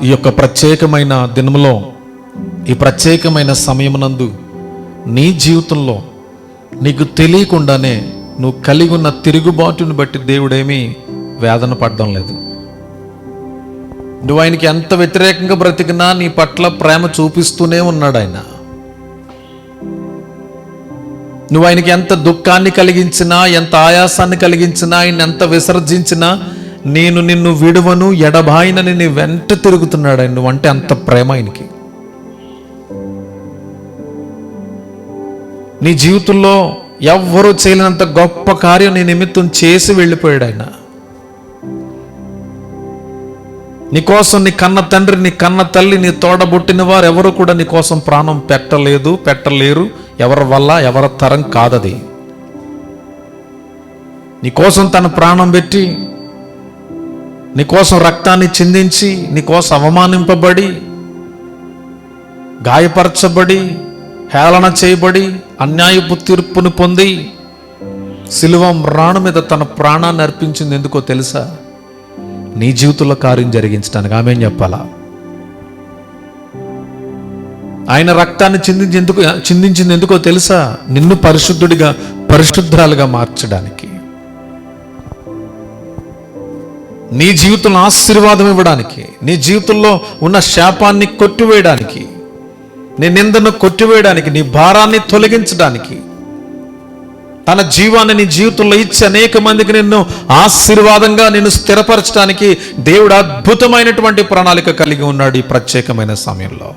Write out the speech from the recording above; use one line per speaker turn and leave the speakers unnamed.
ఈ యొక్క ప్రత్యేకమైన దినములో, ఈ ప్రత్యేకమైన సమయమునందు నీ జీవితంలో నీకు తెలియకుండానే నువ్వు కలిగి ఉన్న తిరుగుబాటును బట్టి దేవుడేమీ వేదన పడడం లేదు. నువ్వు ఆయనకి ఎంత వ్యతిరేకంగా బ్రతికినా నీ పట్ల ప్రేమ చూపిస్తూనే ఉన్నాడు ఆయన. నువ్వు ఆయనకి ఎంత దుఃఖాన్ని కలిగించినా, ఎంత ఆయాసాన్ని కలిగించినా, ఆయన ఎంత విసర్జించినా, నేను నిన్ను విడువను ఎడబాయినని నీ వెంట తిరుగుతున్నాడు ఆయన. నువ్వంటే అంత ప్రేమ ఆయనకి. నీ జీవితంలో ఎవ్వరూ చేయలేనంత గొప్ప కార్యం నీ నిమిత్తం చేసి వెళ్ళిపోయాడు ఆయన. నీకోసం నీ కన్న తండ్రి, నీ కన్న తల్లి, నీ తోడబుట్టిన వారు ఎవరు కూడా నీకోసం ప్రాణం పెట్టలేదు, పెట్టలేరు. ఎవరి వల్ల, ఎవరి తరం కాదది. నీకోసం తన ప్రాణం పెట్టి, నీకోసం రక్తాన్ని చిందించి, నీకోసం అవమానింపబడి, గాయపరచబడి, హేళన చేయబడి, అన్యాయపు తీర్పును పొంది సిలువ రాణు మీద తన ప్రాణాన్ని అర్పించింది ఎందుకో తెలుసా? నీ జీవితంలో కార్యం జరిగించడానికి. ఆమె చెప్పాలా? ఆయన రక్తాన్ని చిందించింది ఎందుకో తెలుసా? నిన్ను పరిశుద్ధుడిగా, పరిశుద్ధరాలుగా మార్చడానికి, నీ జీవితంలో ఆశీర్వాదం ఇవ్వడానికి, నీ జీవితంలో ఉన్న శాపాన్ని కొట్టివేయడానికి, నీ నిందను కొట్టివేయడానికి, నీ భారాన్ని తొలగించడానికి, తన జీవాన్ని నీ జీవితంలో ఇచ్చి అనేక మందికి నిన్ను ఆశీర్వాదంగా నిన్ను స్థిరపరచడానికి దేవుడు అద్భుతమైనటువంటి ప్రణాళిక కలిగి ఉన్నాడు ఈ ప్రత్యేకమైన సమయంలో.